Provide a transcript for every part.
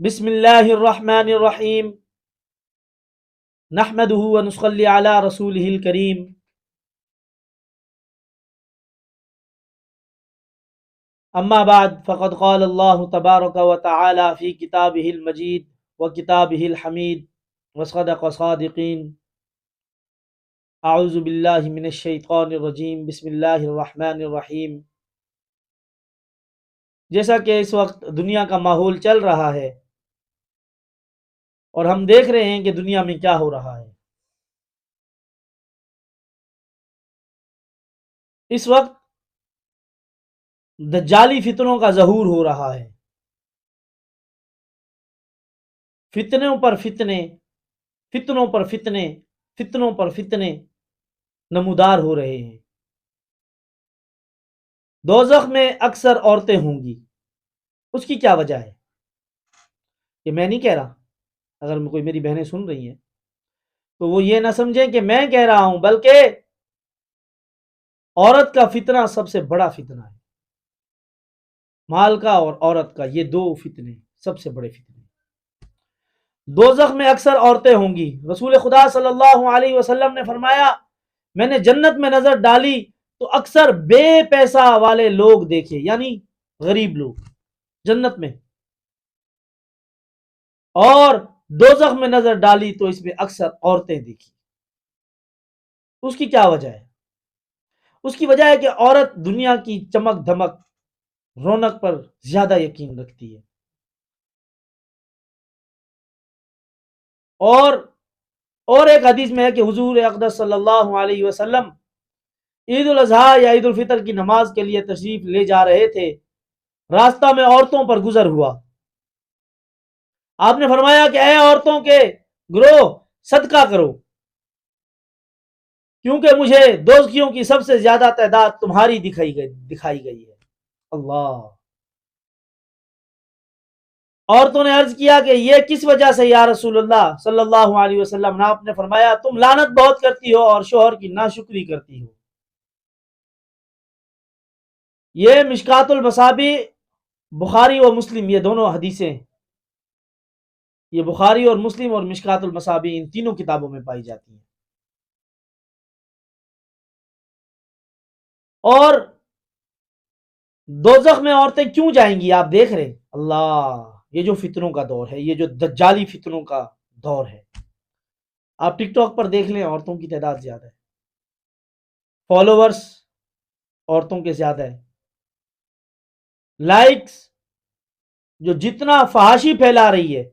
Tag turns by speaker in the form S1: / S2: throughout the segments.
S1: بسم اللہ الرحمن الرحیم نحمدہ ونصلی علی رسولہ الکریم اما بعد فقد قال اللہ تبارک و تعالی فی کتابہ المجید و کتابہ الحمید وصدق صادقین اعوذ باللہ من الشیطان الرجیم بسم اللہ الرحمن الرحیم۔ جیسا کہ اس وقت دنیا کا ماحول چل رہا ہے اور ہم دیکھ رہے ہیں کہ دنیا میں کیا ہو رہا ہے، اس وقت دجالی فتنوں کا ظہور ہو رہا ہے، فتنوں پر فتنے، فتنوں پر فتنے، فتنوں پر فتنے نمودار ہو رہے ہیں۔ دوزخ میں اکثر عورتیں ہوں گی، اس کی کیا وجہ ہے؟ یہ میں نہیں کہہ رہا، اگر کوئی میری بہنیں سن رہی ہیں تو وہ یہ نہ سمجھیں کہ میں کہہ رہا ہوں، بلکہ عورت کا فتنہ سب سے بڑا فتنہ ہے۔ مال کا اور عورت کا، یہ دو فتنے سب سے بڑے فتنے۔ دوزخ میں اکثر عورتیں ہوں گی۔ رسول خدا صلی اللہ علیہ وسلم نے فرمایا، میں نے جنت میں نظر ڈالی تو اکثر بے پیسہ والے لوگ دیکھے، یعنی غریب لوگ جنت میں، اور دوزخ میں نظر ڈالی تو اس میں اکثر عورتیں دیکھی۔ اس کی کیا وجہ ہے؟ اس کی وجہ ہے کہ عورت دنیا کی چمک دھمک رونق پر زیادہ یقین رکھتی ہے، اور ایک حدیث میں ہے کہ حضور اقدس صلی اللہ علیہ وسلم عید الاضحیٰ یا عید الفطر کی نماز کے لیے تشریف لے جا رہے تھے، راستہ میں عورتوں پر گزر ہوا، آپ نے فرمایا کہ اے عورتوں کے گروہ، صدقہ کرو، کیونکہ مجھے دوزخیوں کی سب سے زیادہ تعداد تمہاری دکھائی گئی ہے۔ اللہ! عورتوں نے عرض کیا کہ یہ کس وجہ سے یا رسول اللہ صلی اللہ علیہ وسلم؟ آپ نے فرمایا، تم لعنت بہت کرتی ہو اور شوہر کی ناشکری کرتی ہو۔ یہ مشکات المصابیح، بخاری اور مسلم، یہ دونوں حدیثیں، یہ بخاری اور مسلم اور مشکات المصابیح، ان تینوں کتابوں میں پائی جاتی ہیں۔ اور دوزخ میں عورتیں کیوں جائیں گی؟ آپ دیکھ رہے، اللہ! یہ جو فتنوں کا دور ہے، یہ جو دجالی فتنوں کا دور ہے، آپ ٹک ٹاک پر دیکھ لیں، عورتوں کی تعداد زیادہ ہے، فالوورز عورتوں کے زیادہ ہے، لائکس، جو جتنا فحاشی پھیلا رہی ہے،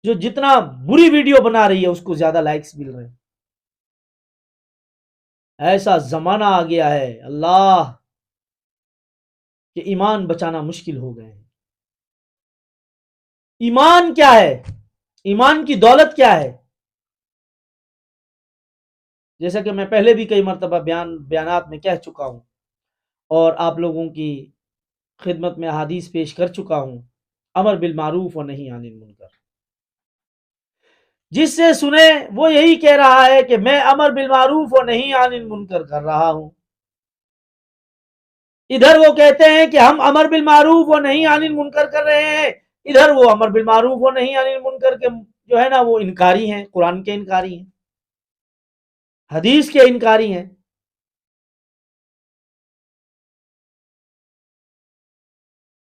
S1: جو جتنا بری ویڈیو بنا رہی ہے، اس کو زیادہ لائکس مل رہے ہیں۔ ایسا زمانہ آ گیا ہے اللہ کہ ایمان بچانا مشکل ہو گئے ہیں۔ ایمان کیا ہے؟ ایمان کی دولت کیا ہے؟ جیسا کہ میں پہلے بھی کئی مرتبہ بیانات میں کہہ چکا ہوں اور آپ لوگوں کی خدمت میں احادیث پیش کر چکا ہوں، امر بالمعروف و نہی عن المنکر، جس سے سنے وہ یہی کہہ رہا ہے کہ میں امر بالمعروف و نہی عن المنکر کر رہا ہوں، ادھر وہ کہتے ہیں کہ ہم امر بالمعروف و نہی عن المنکر کر رہے ہیں، ادھر وہ امر بالمعروف و نہی عن المنکر کے جو ہے نا وہ انکاری ہیں، قرآن کے انکاری ہیں، حدیث کے انکاری ہیں۔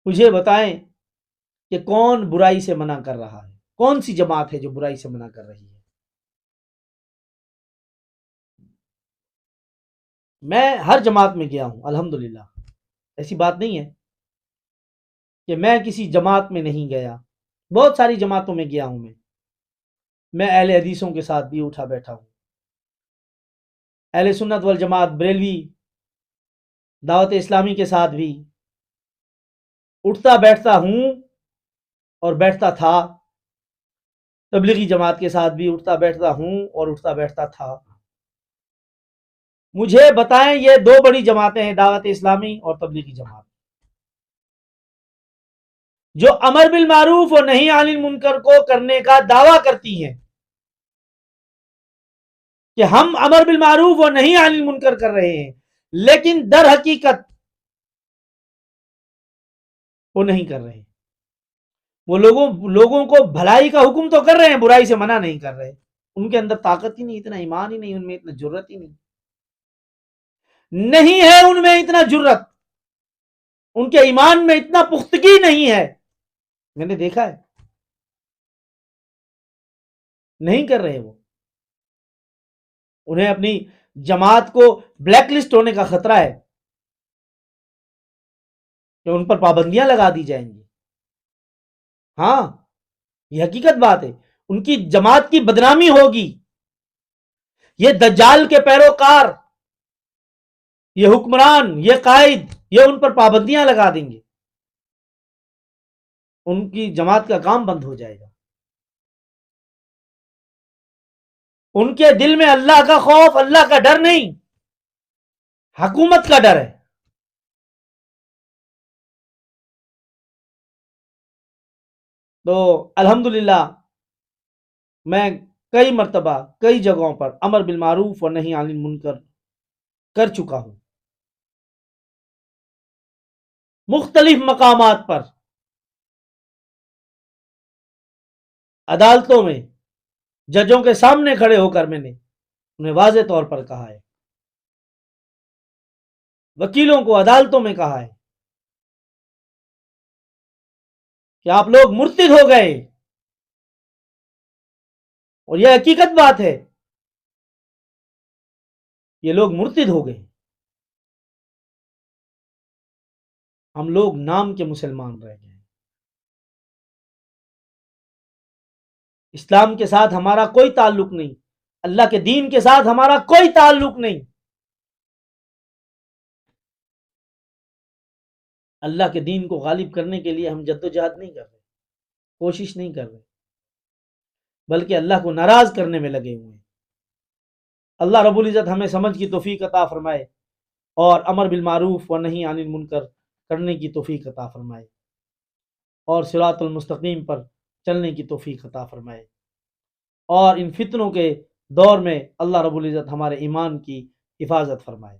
S1: مجھے بتائیں کہ کون برائی سے منع کر رہا ہے؟ کون سی جماعت ہے جو برائی سے منع کر رہی ہے؟ میں ہر جماعت میں گیا ہوں الحمدللہ، ایسی بات نہیں ہے کہ میں کسی جماعت میں نہیں گیا، بہت ساری جماعتوں میں گیا ہوں۔ میں اہل حدیثوں کے ساتھ بھی اٹھا بیٹھا ہوں، اہل سنت والجماعت بریلوی دعوت اسلامی کے ساتھ بھی اٹھتا بیٹھتا ہوں اور بیٹھتا تھا، تبلیغی جماعت کے ساتھ بھی اٹھتا بیٹھتا ہوں اور اٹھتا بیٹھتا تھا۔ مجھے بتائیں، یہ دو بڑی جماعتیں ہیں، دعوت اسلامی اور تبلیغی جماعت، جو امر بالمعروف اور نہی عن المنکر کو کرنے کا دعویٰ کرتی ہیں کہ ہم امر بالمعروف اور نہی عن المنکر کر رہے ہیں، لیکن در حقیقت وہ نہیں کر رہے ہیں۔ وہ لوگوں کو بھلائی کا حکم تو کر رہے ہیں، برائی سے منع نہیں کر رہے. ان کے اندر طاقت ہی نہیں، اتنا ایمان ہی نہیں، ان میں اتنا جرت ہی نہیں ہے، ان میں اتنا جرت، ان کے ایمان میں اتنا پختگی نہیں ہے. میں نے دیکھا ہے، نہیں کر رہے وہ. انہیں اپنی جماعت کو بلیک لسٹ ہونے کا خطرہ ہے کہ ان پر پابندیاں لگا دی جائیں گی. ہاں، یہ حقیقت بات ہے، ان کی جماعت کی بدنامی ہوگی. یہ دجال کے پیروکار، یہ حکمران، یہ قائد، یہ ان پر پابندیاں لگا دیں گے، ان کی جماعت کا کام بند ہو جائے گا. ان کے دل میں اللہ کا خوف، اللہ کا ڈر نہیں، حکومت کا ڈر ہے. تو الحمدللہ میں کئی مرتبہ کئی جگہوں پر امر بالمعروف اور نہی عن المنکر کر چکا ہوں، مختلف مقامات پر، عدالتوں میں، ججوں کے سامنے کھڑے ہو کر میں نے انہیں واضح طور پر کہا ہے، وکیلوں کو عدالتوں میں کہا ہے کہ آپ لوگ مرتد ہو گئے. اور یہ حقیقت بات ہے، یہ لوگ مرتد ہو گئے. ہم لوگ نام کے مسلمان رہ گئے. اسلام کے ساتھ ہمارا کوئی تعلق نہیں، اللہ کے دین کے ساتھ ہمارا کوئی تعلق نہیں. اللہ کے دین کو غالب کرنے کے لیے ہم جدوجہد نہیں کر رہے، کوشش نہیں کر رہے، بلکہ اللہ کو ناراض کرنے میں لگے ہوئے ہیں. اللہ رب العزت ہمیں سمجھ کی توفیق عطا فرمائے اور امر بالمعروف و نہی عن المنکر کرنے کی توفیق عطا فرمائے اور صراط المستقیم پر چلنے کی توفیق عطا فرمائے. اور ان فتنوں کے دور میں اللہ رب العزت ہمارے ایمان کی حفاظت فرمائے.